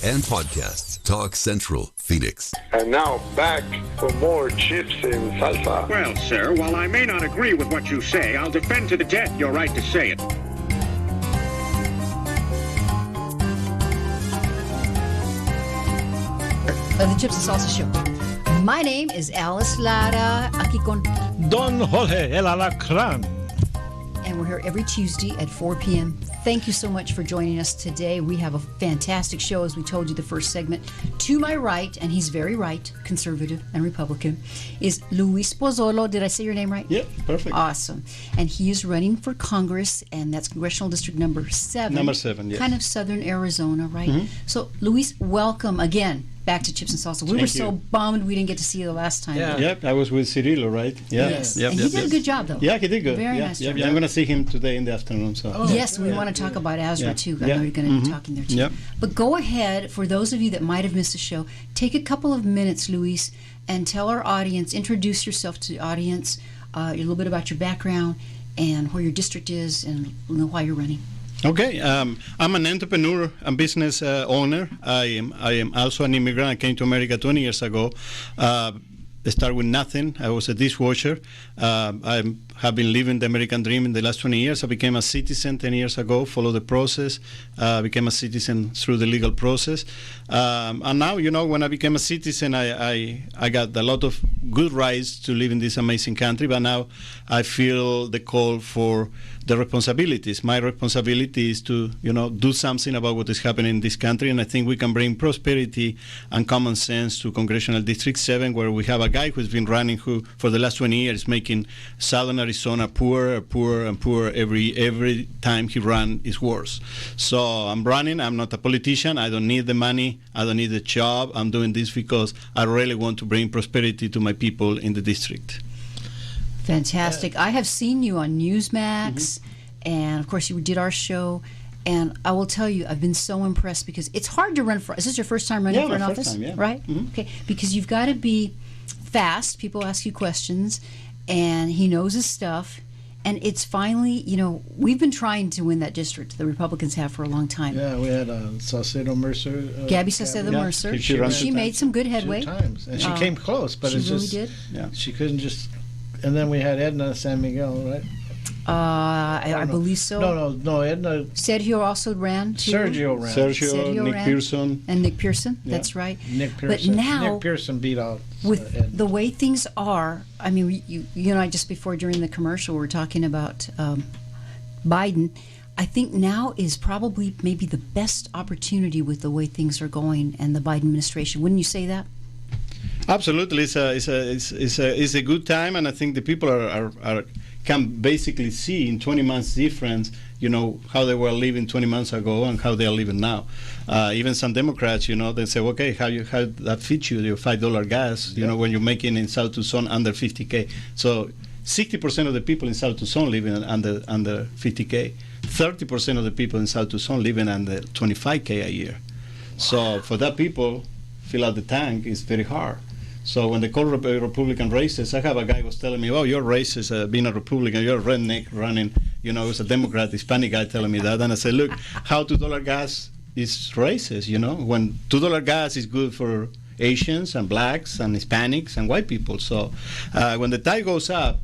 and podcasts. Talk Central Phoenix. And now back for more Chips in Salsa. Well, sir, while I may not agree with what you say, I'll defend to the death your right to say it. The Chips and Salsa Show. My name is Alice Lara, aquí con Don Jorge El Alacrán. and we're here every Tuesday at 4 p.m. Thank you so much for joining us today. We have a fantastic show, as we told you the first segment. To my right, and he's very right, conservative and Republican, is Luis Pozzolo. Did I say your name right? Yeah, perfect. Awesome. And he is running for Congress, and that's Congressional District number 7. Number 7, yes. Kind of southern Arizona, right? Mm-hmm. So, Luis, welcome again back to Chips and Salsa. We were Thank so you. bummed we didn't get to see you the last time. Yeah. Yep, I was with Cirillo, right? Yeah. Yes. Yep, And yep, he did a yep. good job, though. Yeah, he did good. Very yeah, nice yep, job. yeah. I'm going to see him today in the afternoon. So. Yes, we want to talk about Azra, Yeah. too. I Yeah. know you're going to be Mhm. talking there, too. Yep. But go ahead, for those of you that might have missed the show, take a couple of minutes, Luis, and tell our audience, introduce yourself to the audience, a little bit about your background and where your district is and why you're running. Okay, I'm an entrepreneur and business owner. I am also an immigrant. I came to America 20 years ago. I started with nothing. I was a dishwasher. I have been living the American dream in the last 20 years. I became a citizen 10 years ago, followed the process, became a citizen through the legal process. And now, you know, when I became a citizen, I got a lot of good rights to live in this amazing country, but now I feel the call for the responsibilities. My responsibility is to, you know, do something about what is happening in this country, and I think we can bring prosperity and common sense to Congressional District 7, where we have a guy who's been running who, for the last 20 years, making Southern Arizona poorer and poorer. Every time he runs, is worse. So I'm running. I'm not a politician. I don't need the money. I don't need the job. I'm doing this because I really want to bring prosperity to my people in the district. Fantastic. I have seen you on Newsmax, and of course you did our show, and I will tell you, I've been so impressed because it's hard to run for, is this your first time running Yeah, for an my office? first time, yeah. Right? Mhm. Okay, because you've got to be fast, people ask you questions, and he knows his stuff, and it's finally, you know, we've been trying to win that district, the Republicans have for a long time. Yeah, we had Salcedo Mercer. Gabby Saucedo Yeah, Mercer, she runs she two made times. some good 2 headway. times, and she came close, but She it's really just did. Yeah. she couldn't just. And then we had Edna San Miguel, right? I believe so. No, Edna. Sergio also ran too. Sergio ran. Sergio, Nick ran. Pearson. And Nick Pearson, Yeah. that's right. Nick Pearson. But now, Nick Pearson beat out with Edna. the way things are, I mean, you and I just before during the commercial were talking about Biden. I think now is probably maybe the best opportunity with the way things are going and the Biden administration. Wouldn't you say that? Absolutely, it's a good time, and I think the people are can basically see in 20 months difference, you know, how they were living 20 months ago and how they are living now. Even some Democrats, you know, they say, okay, how that fits you, your $5 gas, you know, when you're making in South Tucson under 50K. So 60% of the people in South Tucson living under 50K. 30% of the people in South Tucson living under 25K a year. So for that people, fill out the tank is very hard. So when they call Republican races, I have a guy who was telling me, oh, your race is being a Republican, you're a redneck running, you know, it's a Democrat, Hispanic guy telling me that. And I said, look, how $2 gas is racist, you know, when $2 gas is good for Asians and blacks and Hispanics and white people. So when the tide goes up,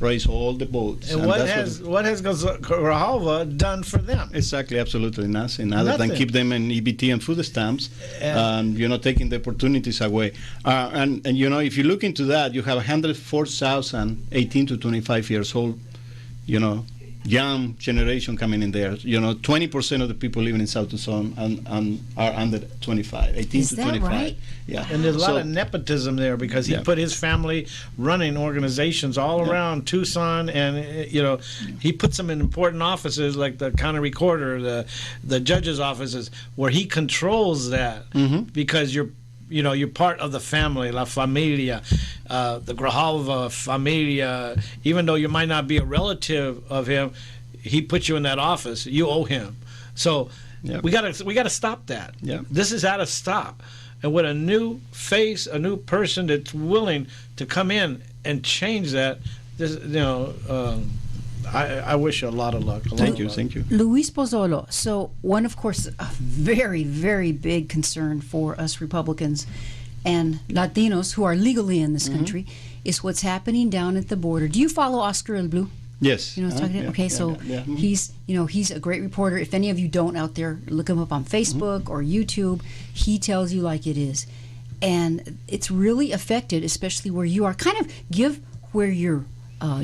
raise all the boats. And what has Grijalva done for them? Exactly, absolutely nothing other than keep them in EBT and food stamps, and you know, taking the opportunities away. And you know, if you look into that, you have 104,000 18 to 25 years old, you know, young generation coming in there. You know, 20% of the people living in South Tucson and are under 25, 18 Is to that 25. right? Yeah. And there's a lot of nepotism there because he put his family running organizations all around Tucson, and you know, he puts them in important offices like the county recorder, the judge's offices, where he controls that because you're part of the family, la familia, the Grijalva familia. Even though you might not be a relative of him, he puts you in that office. You owe him. So we gotta stop that. Yeah. This is how to stop. And with a new face, a new person that's willing to come in and change that, this, you know, I wish you a lot of luck. Thank you. Luis Pozzolo. So one, of course, a very, very big concern for us Republicans and Latinos who are legally in this country is what's happening down at the border. Do you follow Oscar El Blue? Yes. You know what I'm talking about? Okay, so he's a great reporter. If any of you don't out there, look him up on Facebook or YouTube. He tells you like it is. And it's really affected, especially where you are. Kind of give where your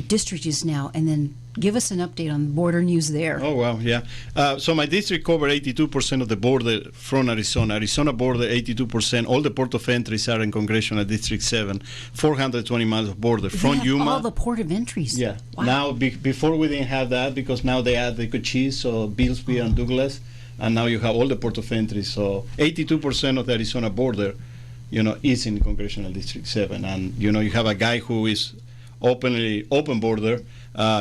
district is now, and then give us an update on border news there. Oh, wow, yeah. So my district covers 82% of the border from Arizona. Arizona border, 82%. All the port of entries are in Congressional District 7. 420 miles of border from Yuma. All the port of entries. Yeah. Wow. Now, before we didn't have that because now they add the Cochise, so Billsby and Douglas, and now you have all the port of entries. So 82% of the Arizona border, is in Congressional District 7. And, you have a guy who is open border.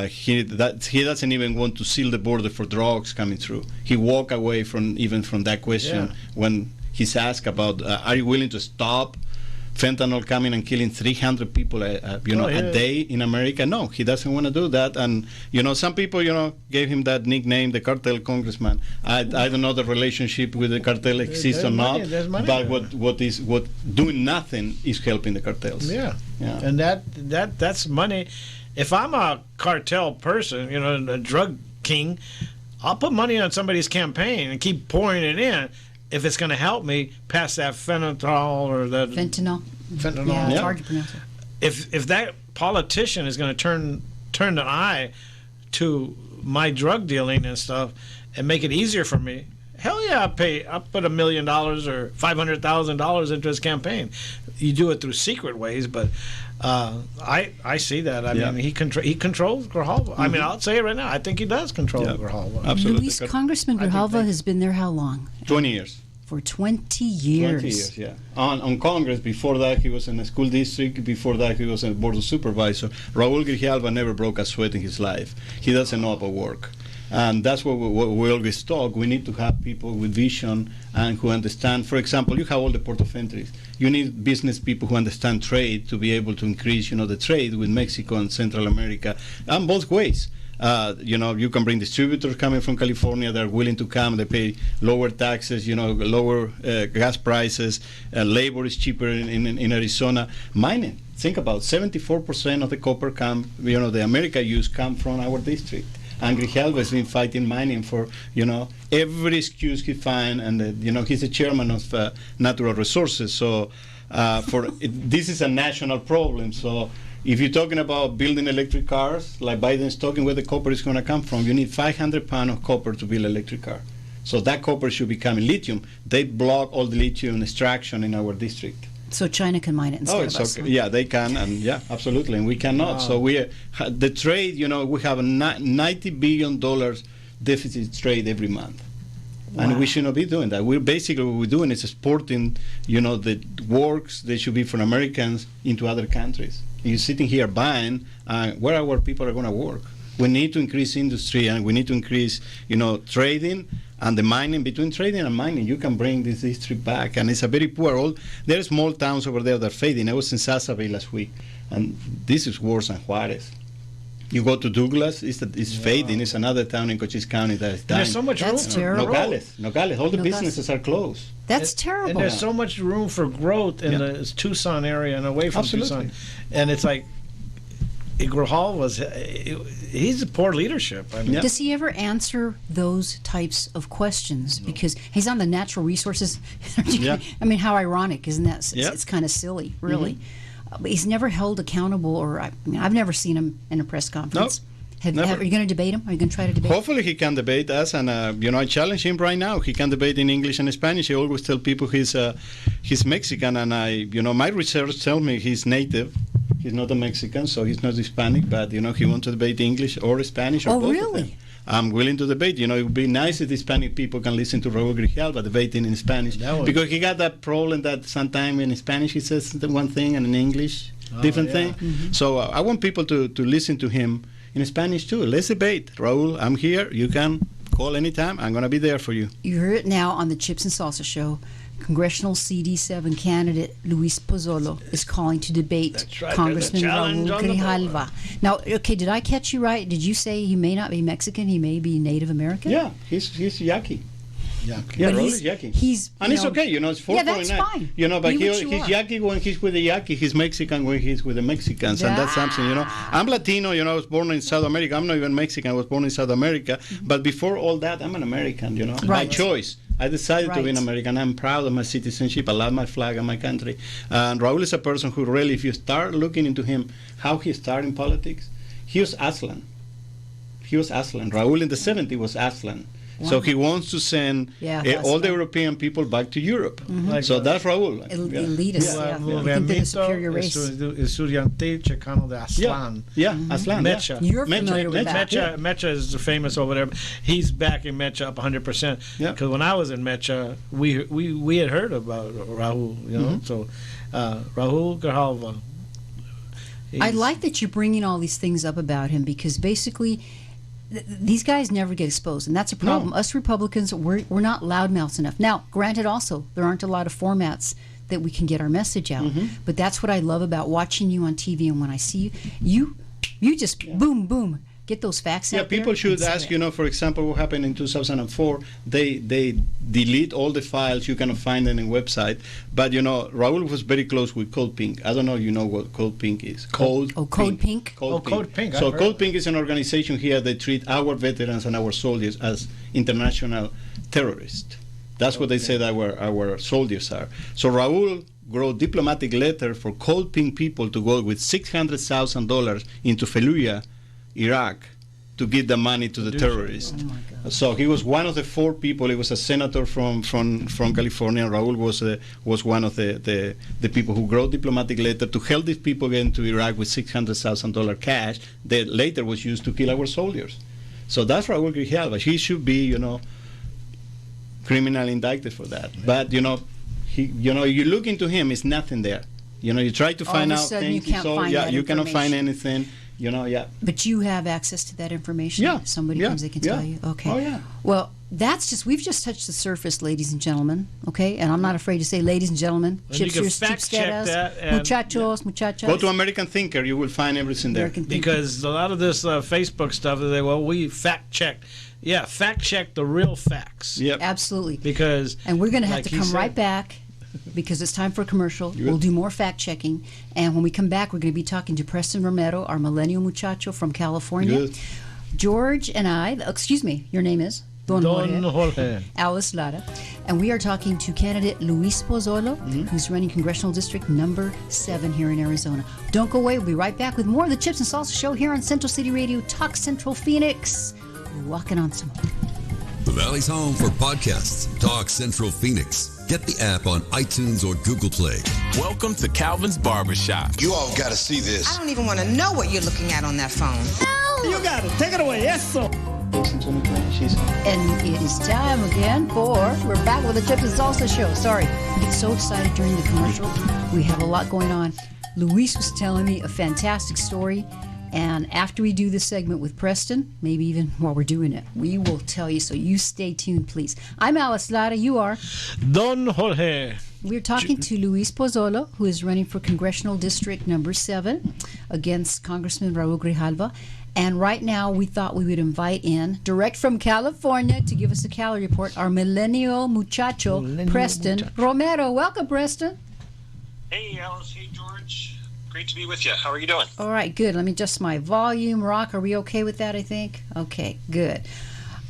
He doesn't even want to seal the border for drugs coming through. He walk away from that question when he's asked about, are you willing to stop fentanyl coming and killing 300 people a day in America? No, he doesn't want to do that. And some people gave him that nickname, the cartel congressman. I don't know the relationship with the cartel exists or not, but what doing nothing is helping the cartels. Yeah. And that's money. If I'm a cartel person, a drug king, I'll put money on somebody's campaign and keep pouring it in if it's going to help me pass that fentanyl or that fentanyl. Yeah, it's hard to pronounce it. If that politician is going to turn an eye to my drug dealing and stuff and make it easier for me, hell yeah, I'll put $1 million or $500,000 into his campaign. You do it through secret ways, but I see that. I mean, he controls Grijalva. I mean, I'll say it right now. I think he does control Grijalva. Absolutely. Luis, Congressman Grijalva has been there how long? 20 years. For 20 years. 20 years, yeah. On Congress. Before that, he was in a school district. Before that, he was a board of supervisor. Raul Grijalva never broke a sweat in his life. He doesn't know about work. And that's what we always talk. We need to have people with vision and who understand. For example, you have all the port of entries. You need business people who understand trade to be able to increase, the trade with Mexico and Central America, and both ways. You can bring distributors coming from California that are willing to come. They pay lower taxes, lower gas prices. Labor is cheaper in Arizona. Mining. Think about 74% of the copper the America use come from our district. And Grijalva has been fighting mining for, every excuse he finds, and he's the chairman of Natural Resources. So, this is a national problem. So, if you're talking about building electric cars, like Biden's talking, where the copper is going to come from, you need 500 pounds of copper to build an electric car. So that copper should become lithium. They block all the lithium extraction in our district. So China can mine it instead of us. Okay. Yeah, they can, and absolutely, and we cannot. Wow. So the trade, we have a $90 billion deficit trade every month. Wow. And we should not be doing that. What we're doing is exporting, the works that should be for Americans into other countries. You're sitting here buying, where our people are going to work. We need to increase industry, and we need to increase, trading and the mining. Between trading and mining, you can bring this district back. And it's a very poor. There are small towns over there that are fading. I was in Salsa last week, and this is worse than Juarez. You go to Douglas, it's fading. It's another town in Cochise County that is dying. There's so much room. That's terrible. Nogales. All the businesses are closed. That's terrible. And there's so much room for growth in the Tucson area and away from Tucson. And it's like, he's a poor leadership. I mean. Does he ever answer those types of questions? No. Because he's on the natural resources. I mean, how ironic, isn't that? It's kind of silly, really. But he's never held accountable, I've never seen him in a press conference. Nope. Are you going to debate him? Are you going to try to debate him? Hopefully he can debate us, and I challenge him right now. He can debate in English and Spanish. I always tell people he's Mexican, and my research tells me he's native. He's not a Mexican, so he's not Hispanic, but he wants to debate English or Spanish or both of them. I'm willing to debate. It would be nice if Hispanic people can listen to Raul Grijalva debating in Spanish, because he got that problem that sometimes in Spanish he says one thing and in English different thing. Mm-hmm. So I want people to listen to him in Spanish too. Let's debate. Raul, I'm here. You can call anytime. I'm going to be there for you. You heard it now on the Chips and Salsa Show. Congressional CD7 candidate Luis Pozzolo is calling to debate That's right. Congressman There's a challenge Raul on the Grijalva. Now, okay, did I catch you right? Did you say he may not be Mexican, he may be Native American? Yeah, he's Yaqui. Yeah. Yeah, But Raul he's- is Yaqui. he's, And you it's know- okay, it's 4.9. Yeah, that's fine. But Be what you he's are. Yaqui when he's with the Yaqui. He's Mexican when he's with the Mexicans, and that's something, I'm Latino, I was born in South America. I'm not even Mexican. I was born in South America. But before all that, I'm an American, by Right. choice. I decided to be an Right. American. I'm proud of my citizenship. I love my flag and my country. And Raul is a person who really, if you start looking into him, how he started in politics, he was Aslan. Raul in the 70s was Aslan. So he wants to send all the European people back to Europe. So that's Raul. Elitist, El yeah. I think they're the movimiento superior race. estudiantil chicano de Aslan. Aslan. Mecha. You're familiar with that. Mecha is famous over there. He's backing Mecha up 100%. Because when I was in Mecha, we had heard about Raul, So Raul Grijalva. I like that you're bringing all these things up about him because basically these guys never get exposed, and that's a problem. Us Republicans, we're not loudmouths enough. Now, granted, also there aren't a lot of formats that we can get our message out, but that's what I love about watching you on TV. And when I see you just boom, boom, get those facts out there. Yeah, people should ask, for example, what happened in 2004. They delete all the files. You cannot find them on the website. But, Raul was very close with Code Pink. I don't know if you know what Code Pink is. Code Pink? Code Pink. So Code Pink is an organization here that treat our veterans and our soldiers as international terrorists. That's what they said our soldiers are. So Raul wrote diplomatic letter for Code Pink people to go with $600,000 into Fallujah, Iraq, to give the money to the terrorists. Oh my God. So he was one of the 4 people. He was a senator from California. Raul was one of the people who wrote diplomatic letter to help these people get into Iraq with $600,000 cash that later was used to kill our soldiers. So that's Raul Grijalva. He should be, criminally indicted for that. But you look into him, it's nothing there. You try to find out things. You cannot find anything. But you have access to that information? Yeah. If somebody comes, they can tell you? Okay. Oh, yeah. Well, we've just touched the surface, ladies and gentlemen, okay? And I'm not afraid to say ladies and gentlemen, chipsters, chipsteras, muchachos, muchachas. Go to American Thinker, you will find everything there. Because a lot of this Facebook stuff, they say, well, we fact-checked. Yeah, fact-check the real facts. Yep. Absolutely. And we're going to have to come right back because it's time for a commercial. We'll do more fact-checking. And when we come back, we're going to be talking to Preston Romero, our millennial muchacho from California. Good. George and I, excuse me, your name is? Don Jorge. Alice Lara. And we are talking to candidate Luis Pozzolo, who's running Congressional District number 7 here in Arizona. Don't go away. We'll be right back with more of the Chips and Salsa Show here on Central City Radio, Talk Central Phoenix. We're walking on some more. The Valley's home for podcasts. Talk Central Phoenix. Get the app on iTunes or Google Play. Welcome to Calvin's Barbershop. You all got to see this. I don't even want to know what you're looking at on that phone. You got it. Take it away. Eso. And it is time again we're back with the Chips and Salsa Show. Sorry, we get so excited during the commercial. We have a lot going on. Luis was telling me a fantastic story. And after we do this segment with Preston, maybe even while we're doing it, we will tell you. So you stay tuned, please. I'm Alice Lara. You are? Don Jorge. We're talking to Luis Pozzolo, who is running for Congressional District number 7 against Congressman Raul Grijalva. And right now, we thought we would invite in, direct from California, to give us a Cali report, our millennial muchacho, Preston Romero. Welcome, Preston. Hey, Alice. Hey, George. Great to be with you. How are you doing? All right, good. Let me adjust my volume. Rock, are we okay with that, I think? Okay, good.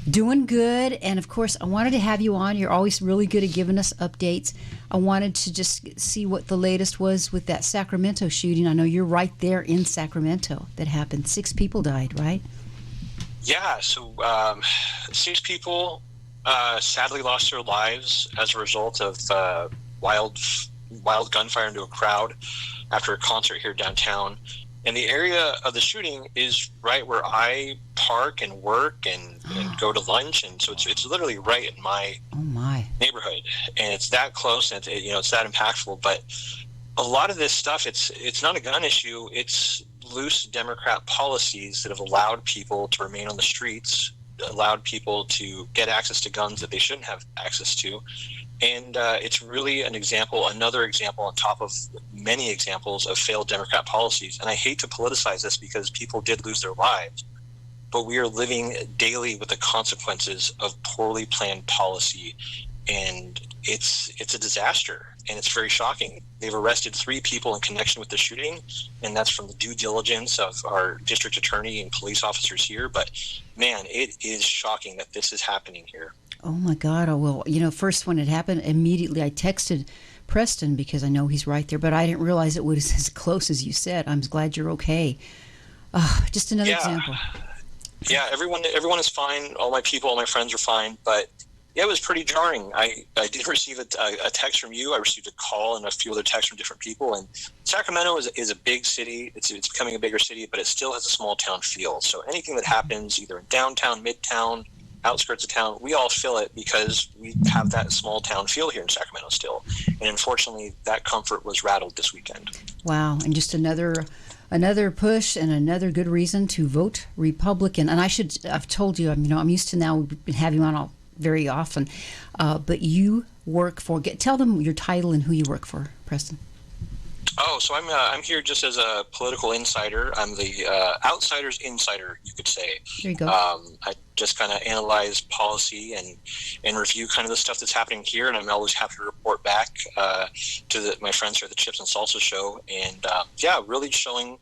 Doing good. And, of course, I wanted to have you on. You're always really good at giving us updates. I wanted to just see what the latest was with that Sacramento shooting. I know you're right there in Sacramento that happened. 6 people died, right? Yeah, so 6 people sadly lost their lives as a result of wild gunfire into a crowd after a concert here downtown. And the area of the shooting is right where I park and work and go to lunch, and so it's literally right in my neighborhood, and it's that close, and it's that impactful. But a lot of this stuff, it's not a gun issue. It's loose Democrat policies that have allowed people to remain on the streets allowed people to get access to guns that they shouldn't have access to. And it's really another example on top of many examples of failed Democrat policies. And I hate to politicize this because people did lose their lives, but we are living daily with the consequences of poorly planned policy. And it's a disaster, and it's very shocking. They've arrested 3 people in connection with the shooting, and that's from the due diligence of our district attorney and police officers here. But man, it is shocking that this is happening here. Oh my God. Oh, well, first when it happened, immediately I texted Preston because I know he's right there, but I didn't realize it was as close as you said. I'm glad you're okay. Just another example. Yeah, everyone is fine. All my people, all my friends are fine, but yeah, it was pretty jarring. I did receive a text from you. I received a call and a few other texts from different people. And Sacramento is a big city. It's becoming a bigger city, but it still has a small town feel. So anything that happens either in downtown, midtown, outskirts of town, we all feel it because we have that small town feel here in Sacramento still. And unfortunately, that comfort was rattled this weekend. Wow. And just another push and another good reason to vote Republican. And I've told you, I'm used to now having you on very often, but you work for, tell them your title and who you work for, Preston. Oh, so I'm here just as a political insider. I'm the outsider's insider, you could say. There you go. I just kind of analyze policy and review kind of the stuff that's happening here, and I'm always happy to report back to my friends here at the Chips and Salsa show. And really showing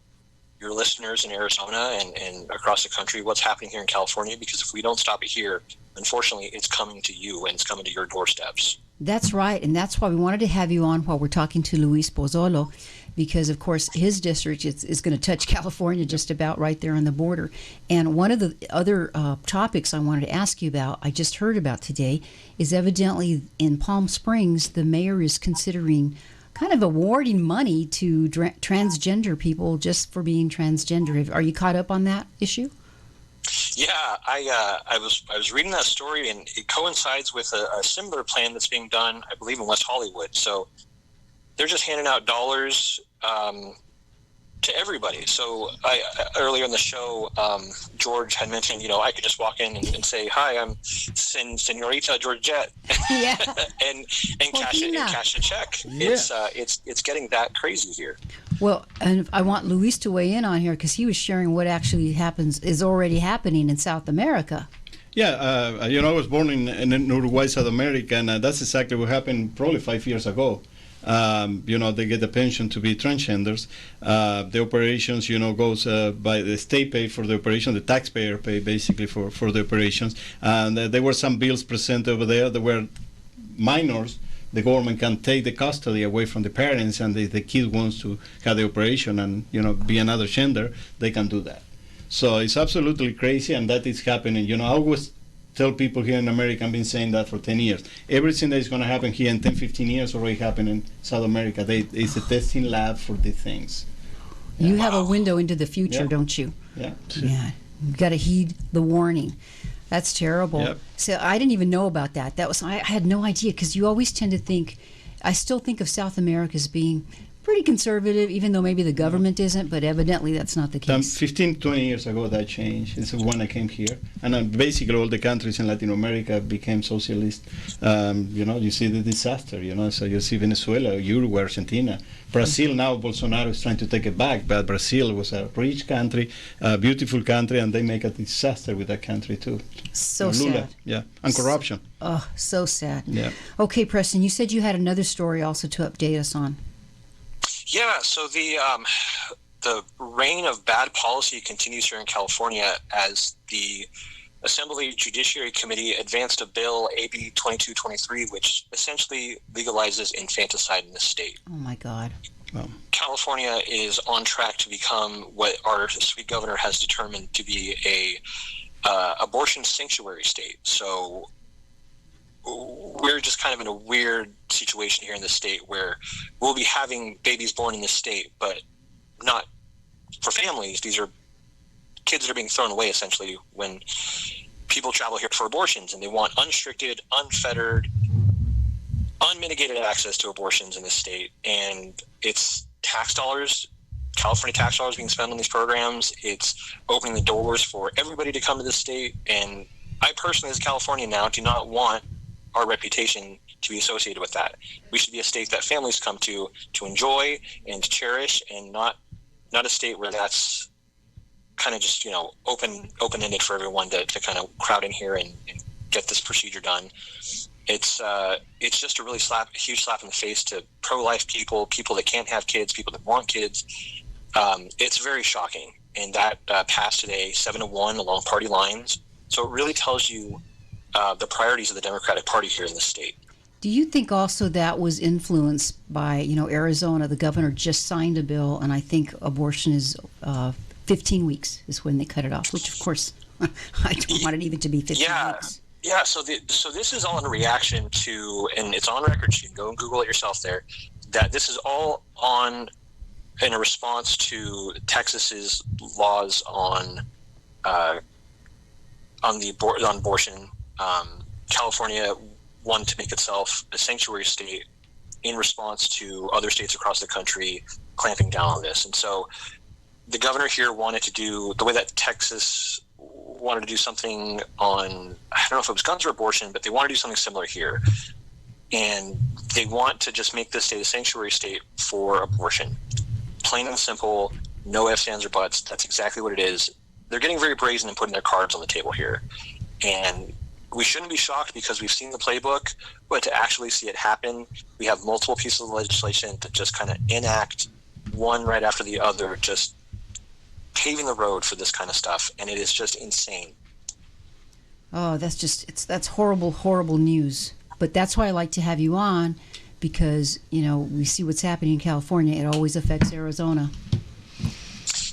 your listeners in Arizona and across the country what's happening here in California, because if we don't stop it here, unfortunately, it's coming to you and it's coming to your doorsteps. That's right, and that's why we wanted to have you on while we're talking to Luis Pozzolo, because, of course, his district is going to touch California just about right there on the border. And one of the other topics I wanted to ask you about, I just heard about today, is evidently in Palm Springs, the mayor is considering kind of awarding money to transgender people just for being transgender. Are you caught up on that issue? Yeah, I was reading that story, and it coincides with a similar plan that's being done, I believe, in West Hollywood. So they're just handing out dollars to everybody. So earlier in the show, George had mentioned, I could just walk in and say, "Hi, I'm Senorita Georgette," yeah. and cash a check. Yeah. It's getting that crazy here. Well, and I want Luis to weigh in on here because he was sharing what actually is already happening in South America. Yeah, I was born in Uruguay, South America, and that's exactly what happened probably 5 years ago. They get the pension to be transgenders. The operations, goes by the state pay for the operation, the taxpayer pay basically for the operations. And there were some bills presented over there that were minors. The government can take the custody away from the parents, and the kid wants to have the operation and be another gender, they can do that. So it's absolutely crazy, and that is happening. I always tell people here in America, I've been saying that for 10 years. Everything that is going to happen here in 10, 15 years already happened in South America. It's a testing lab for these things. You have a window into the future, don't you? Yeah. Yeah. You've got to heed the warning. That's terrible. Yep. So I didn't even know about that. I had no idea, because you always tend to think, I still think of South America as being pretty conservative, even though maybe the government isn't, but evidently that's not the case. 15, 20 years ago that changed. It's when I came here. And basically all the countries in Latin America became socialist. You see the disaster, so you see Venezuela, Uruguay, Argentina. Brazil now, Bolsonaro is trying to take it back, but Brazil was a rich country, a beautiful country, and they make a disaster with that country too. So Lula, sad. Yeah, and corruption. Oh, so sad. Yeah. Okay, Preston, you said you had another story also to update us on. Yeah, so the reign of bad policy continues here in California as the Assembly Judiciary Committee advanced a bill, AB 2223, which essentially legalizes infanticide in the state. Oh, my God. California is on track to become what our sweet governor has determined to be a abortion sanctuary state. So we're just kind of in a weird situation here in the state where we'll be having babies born in this state, but not for families. These are kids that are being thrown away essentially when people travel here for abortions, and they want unrestricted, unfettered, unmitigated access to abortions in this state. And it's tax dollars, California tax dollars being spent on these programs. It's opening the doors for everybody to come to this state, and I personally, as a Californian now, do not want our reputation to be associated with that. We should be a state that families come to enjoy and to cherish, and not a state where that's kind of just, open-ended for everyone to kind of crowd in here and get this procedure done. It's just a really huge slap in the face to pro-life people that can't have kids, people that want kids. It's very shocking. And that passed today 7-1 along party lines. So it really tells you the priorities of the Democratic Party here in the state. Do you think also that was influenced by, Arizona? The governor just signed a bill, and I think abortion is 15 weeks is when they cut it off, which, of course, I don't want it even to be 15 weeks. Yeah, so this is all in reaction to, and it's on record, you can go and Google it yourself there, that this is all in a response to Texas's laws on abortion. California wanted to make itself a sanctuary state in response to other states across the country clamping down on this. And so the governor here wanted to do the way that Texas wanted to do something on, I don't know if it was guns or abortion, but they want to do something similar here. And they want to just make this state a sanctuary state for abortion. Plain and simple, no ifs, ands, or buts. That's exactly what it is. They're getting very brazen and putting their cards on the table here. And we shouldn't be shocked because we've seen the playbook, but to actually see it happen, we have multiple pieces of legislation to just kind of enact one right after the other, just paving the road for this kind of stuff. And it is just insane. Oh, that's horrible, horrible news. But that's why I like to have you on, because, we see what's happening in California. It always affects Arizona.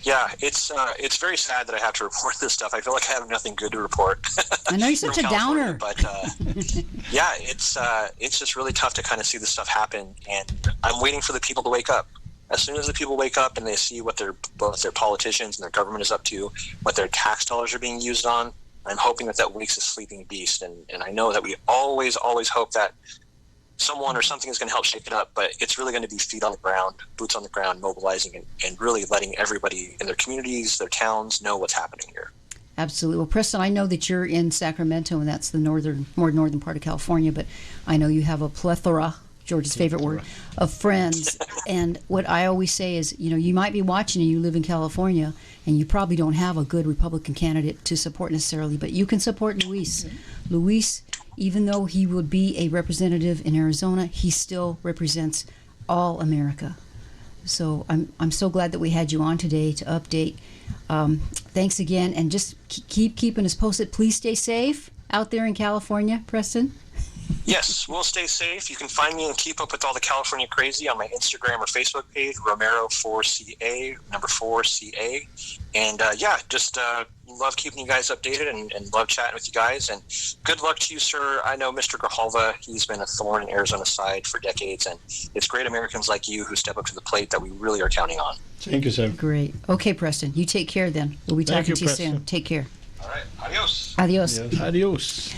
Yeah, it's very sad that I have to report this stuff. I feel like I have nothing good to report. I know you're such a downer. But yeah, it's just really tough to kind of see this stuff happen. And I'm waiting for the people to wake up. As soon as the people wake up and they see what both their politicians and their government is up to, what their tax dollars are being used on, I'm hoping that wakes a sleeping beast. And I know that we always hope that someone or something is going to help shake it up, but it's really going to be feet on the ground, boots on the ground, mobilizing and really letting everybody in their communities, their towns know what's happening here. Absolutely. Well, Preston, I know that you're in Sacramento, and that's the more northern part of California, but I know you have a plethora, George's favorite word, of friends. And what I always say is, you might be watching and you live in California, and you probably don't have a good Republican candidate to support necessarily, but you can support Luis. Mm-hmm. Luis, even though he would be a representative in Arizona, he still represents all America. So I'm so glad that we had you on today to update. Thanks again, and just keep keeping us posted. Please stay safe out there in California, Preston. Yes, we'll stay safe. You can find me and keep up with all the California crazy on my Instagram or Facebook page, Romero4CA, number 4CA. And just love keeping you guys updated and love chatting with you guys. And good luck to you, sir. I know Mr. Grijalva, he's been a thorn in Arizona's side for decades. And it's great Americans like you who step up to the plate that we really are counting on. Thank you, sir. Great. Okay, Preston, you take care then. We'll be talking to you soon. Take care. All right. Adios. Adios. Yes. Adios.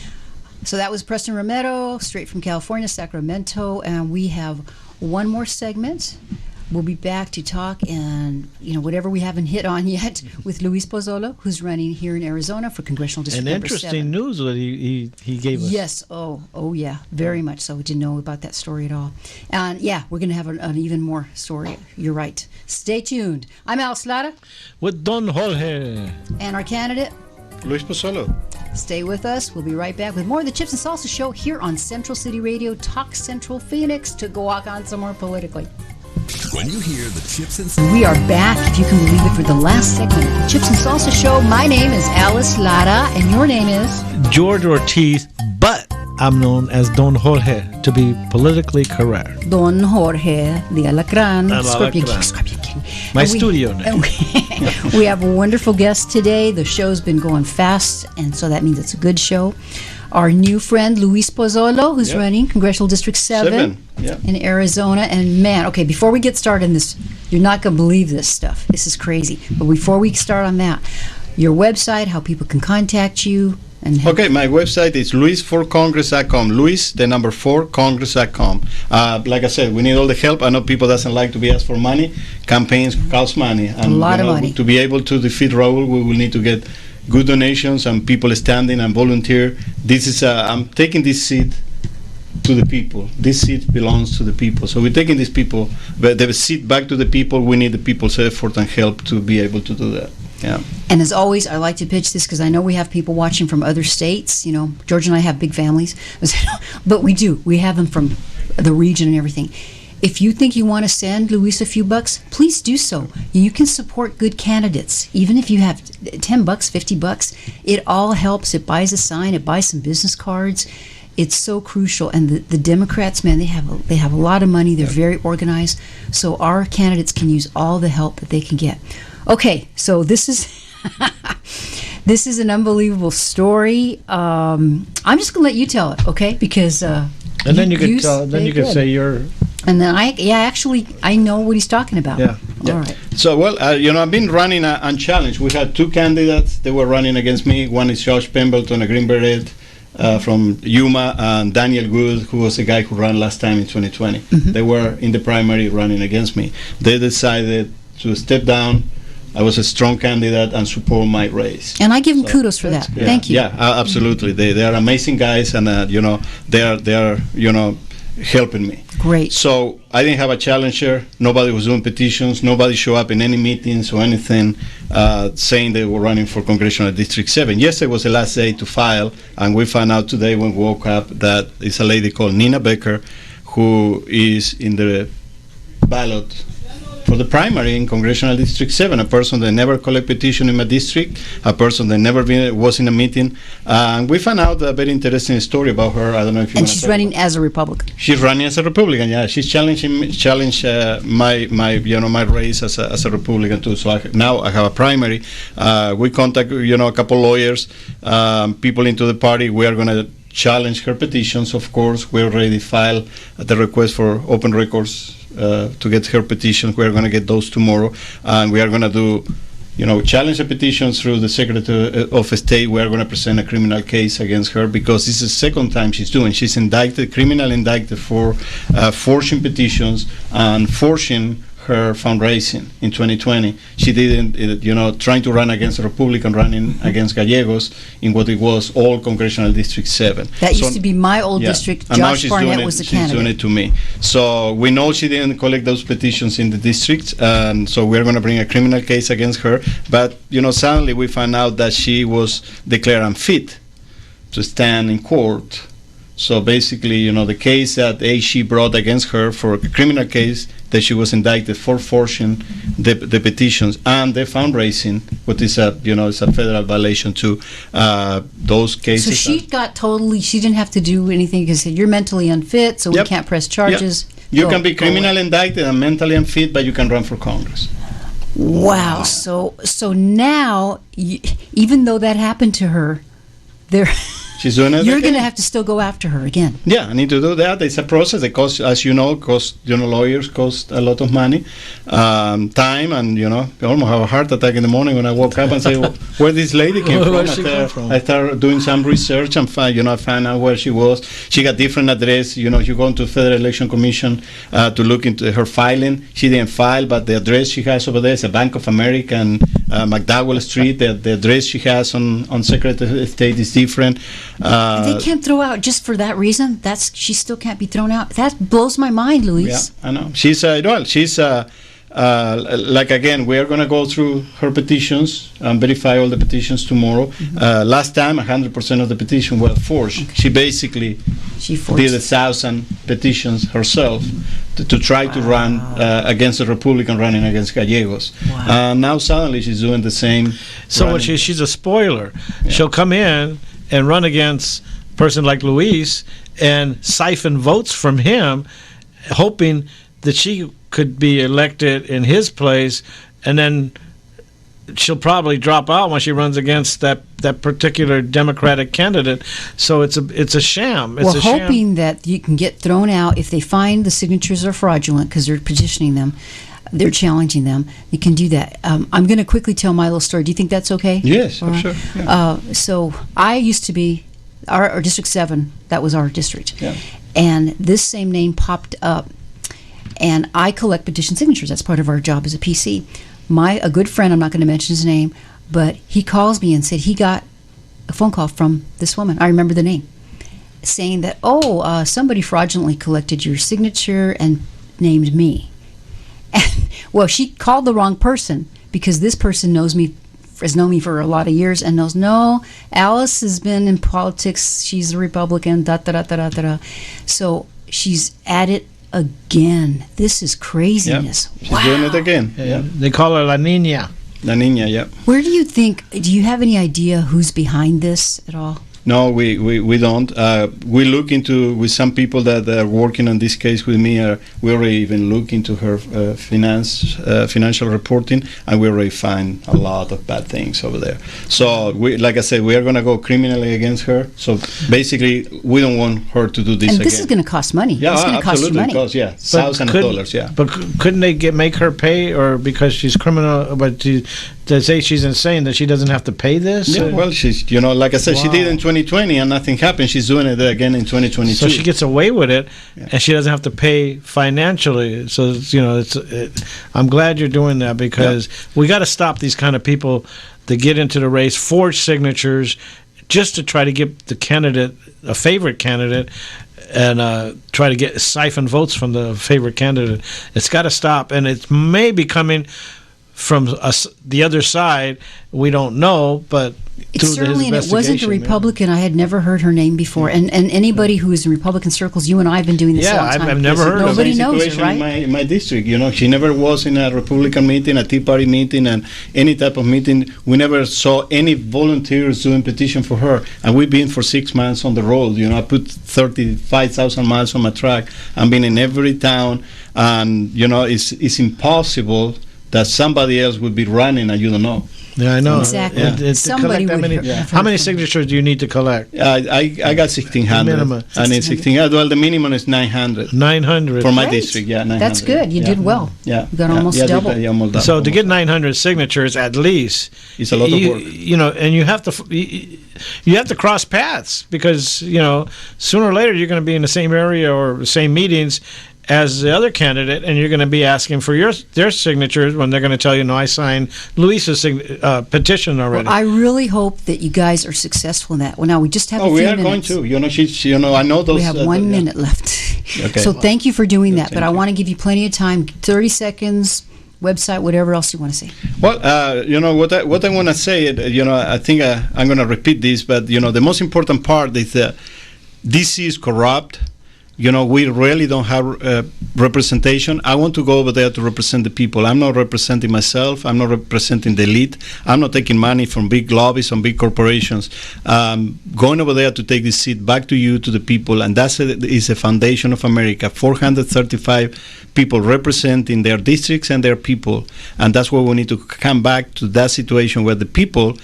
So that was Preston Romero, straight from California, Sacramento, and we have one more segment. We'll be back to talk and, whatever we haven't hit on yet with Luis Pozzolo, who's running here in Arizona for Congressional District Number 7. And interesting news that he gave us. Yes. Oh, yeah. Very much so. We didn't know about that story at all. And, we're going to have an even more story. You're right. Stay tuned. I'm Alice Lara. With Don Jorge. And our candidate, Luis Pozzolo. Stay with us. We'll be right back with more of the Chips and Salsa Show here on Central City Radio, Talk Central Phoenix, to go walk on somewhere politically. When you hear the Chips and Salsa... We are back, if you can believe it, for the last segment of the Chips and Salsa Show. My name is Alice Lara, and your name is... George Ortiz, but I'm known as Don Jorge, to be politically correct. Don Jorge, the Alacran, Scorpion King. My studio name. We have a wonderful guest today. The show's been going fast, and so that means it's a good show. Our new friend, Luis Pozzolo, who's running Congressional District 7 in Arizona. And man, okay, before we get started on this, you're not going to believe this stuff. This is crazy. But before we start on that, your website, how people can contact you. Okay, my website is luis4congress.com. Luis, the number 4congress.com. Like I said, we need all the help. I know people doesn't like to be asked for money. Campaigns cost money. And, a lot of money. To be able to defeat Raul, we will need to get good donations and people standing and volunteer. This is I'm taking this seat to the people. This seat belongs to the people. So we're taking these people, the seat back to the people. We need the people's effort and help to be able to do that. Yeah. And as always, I like to pitch this because I know we have people watching from other states. You know, George and I have big families, but we do. We have them from the region and everything. If you think you want to send Luis a few bucks, please do so. You can support good candidates. Even if you have $10, $50, it all helps. It buys a sign. It buys some business cards. It's so crucial. And the Democrats, man, they have a lot of money. They're very organized. So our candidates can use all the help that they can get. Okay, so this is this is an unbelievable story. I'm just gonna let you tell it, okay? Because and then you could tell. Then you could say you're. And then I know what he's talking about. Yeah. All right. So, well, I've been running unchallenged. We had two candidates. They were running against me. One is Josh Pemberton, a Green Beret from Yuma, and Daniel Good, who was the guy who ran last time in 2020. Mm-hmm. They were in the primary running against me. They decided to step down. I was a strong candidate and support my race. And I give them kudos for that. Yeah, Thank you. Yeah, absolutely. They are amazing guys, and they are helping me. Great. So I didn't have a challenger. Nobody was doing petitions. Nobody showed up in any meetings or anything saying they were running for Congressional District 7. Yesterday was the last day to file, and we found out today when we woke up that it's a lady called Nina Becker who is in the ballot for the primary in Congressional District 7, a person that never collect petition in my district, a person that never was in a meeting. And we found out a very interesting story about her. I don't know if you. And she's running as a Republican. She's running as a Republican. Yeah, she's challenged my race as a Republican too. So now I have a primary. We contact a couple lawyers, people into the party. We are going to challenge her petitions. Of course, we already filed the request for open records. To get her petitions. We are going to get those tomorrow, and we are going to do, challenge the petitions through the Secretary of State. We are going to present a criminal case against her because this is the second time she's doing. She's criminally indicted for forging petitions and forging her fundraising in 2020. She didn't, trying to run against a Republican, running against Gallegos in what it was all Congressional District 7. That used to be my old district. Josh Barnett was the candidate. She's doing it to me. So we know she didn't collect those petitions in the district, and so we're going to bring a criminal case against her. But, suddenly we found out that she was declared unfit to stand in court. So basically, the case that AG brought against her for a criminal case that she was indicted for forging the petitions and the fundraising, what is it's a federal violation too. Those cases. So she she didn't have to do anything because you're mentally unfit, so we can't press charges. Yep. You can be criminally indicted and mentally unfit, but you can run for Congress. Wow. So now, even though that happened to her, she's doing it. You're going to have to still go after her again. Yeah, I need to do that. It's a process. It costs, as lawyers cost a lot of money, time, and I almost have a heart attack in the morning when I woke up and say, where this lady came from? I started doing some research and I found out where she was. She got different address. You go into Federal Election Commission to look into her filing. She didn't file, but the address she has over there is a Bank of America and McDowell Street. The address she has on Secretary of State is different. They can't throw out just for that reason. She still can't be thrown out. That blows my mind, Luis. Yeah, I know. She's again, we are going to go through her petitions and verify all the petitions tomorrow. Mm-hmm. Last time, 100% of the petitions were forged. Okay. She basically did 1,000 petitions herself to try to run against a Republican running against Gallegos. Wow. Now suddenly she's doing the same. So she's a spoiler. Yeah. She'll come in and run against a person like Luis and siphon votes from him, hoping that she could be elected in his place, and then she'll probably drop out when she runs against that particular Democratic candidate. So it's a sham. Hoping that you can get thrown out if they find the signatures are fraudulent because they're petitioning them. They're challenging them. You can do that. I'm going to quickly tell my little story. Do you think that's okay? Yes, I'm sure. Yeah. So I used to be our District 7. That was our district. Yeah. And this same name popped up. And I collect petition signatures. That's part of our job as a PC. A good friend, I'm not going to mention his name, But he calls me and said he got a phone call from this woman. I remember the name, saying that, somebody fraudulently collected your signature and named me. And, well, she called the wrong person, because this person has known me for a lot of years and knows, no, Alice has been in politics. She's a Republican, da-da-da-da-da-da. So she's at it again. This is craziness. Yep. She's doing it again. Yeah. They call her La Niña. La Niña, yeah. Where do you have any idea who's behind this at all? No, we don't. We look into, with some people that are working on this case with me, we already even look into her financial reporting, and we already find a lot of bad things over there. So, like I said, we are going to go criminally against her. So, basically, we don't want her to do this again. And this is going to cost money. Yeah, absolutely. It costs, yeah, thousands of dollars, yeah. But couldn't they make her pay, or because she's criminal, but to say she's insane, that she doesn't have to pay this? Yeah, well, she's, like I said, she did in 2020 and nothing happened. She's doing it again in 2022. So she gets away with it, and she doesn't have to pay financially. So, I'm glad you're doing that, because we got to stop these kind of people that get into the race, forge signatures, just to try to get the candidate, a favorite candidate, and try to siphon votes from the favorite candidate. It's got to stop, and it may be coming from the other side. We don't know, but certainly, and it wasn't a Republican. I had never heard her name before, and anybody who is in Republican circles, you and I have been doing this a long time. I've never heard of Nobody knows her, right? In my district, she never was in a Republican meeting, a Tea Party meeting, and any type of meeting. We never saw any volunteers doing petition for her, and we've been for 6 months on the road. I put 35,000 miles on my truck. I've been in every town, and it's impossible that somebody else would be running and you don't know. Yeah, I know. Exactly. Yeah. Somebody how many signatures do you need to collect? I got 1,600. Minimum. I need 1,600. Well, the minimum is 900. 900 for my district. Yeah, 900. That's good. You did well. Yeah, you got almost double. Almost double. So to get 900 signatures at least, it's a lot of work. And you have to cross paths, because sooner or later you're going to be in the same area or the same meetings as the other candidate, and you're going to be asking for their signatures when they're going to tell you, no, I signed Luis's petition already. Well, I really hope that you guys are successful in that. Well, now we just have a few minutes. We are going to. I know those. We have 1 minute left. Okay. So thank you for doing that, but I want to give you plenty of time, 30 seconds, website, whatever else you want to say. Well, what I want to say, I think I'm going to repeat this, but, the most important part is that DC is corrupt. We really don't have representation. I want to go over there to represent the people. I'm not representing myself. I'm not representing the elite. I'm not taking money from big lobbies and big corporations. Going over there to take this seat back to you, to the people, and that is the foundation of America. 435 people representing their districts and their people, and that's why we need to come back to that situation where the people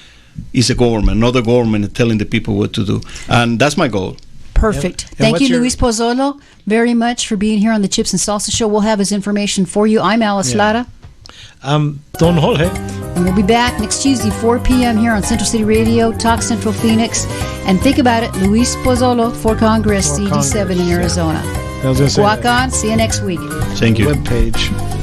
is the government, not the government telling the people what to do. And that's my goal. Perfect. Yep. Thank you, Luis Pozzolo, very much for being here on the Chips and Salsa Show. We'll have his information for you. I'm Alice Lara. I'm Don Jorge. And we'll be back next Tuesday, 4 p.m. here on Central City Radio, Talk Central Phoenix. And think about it, Luis Pozzolo for Congress, CD7 in Arizona. I was going to say Walk on. See you next week. Thank you. Webpage.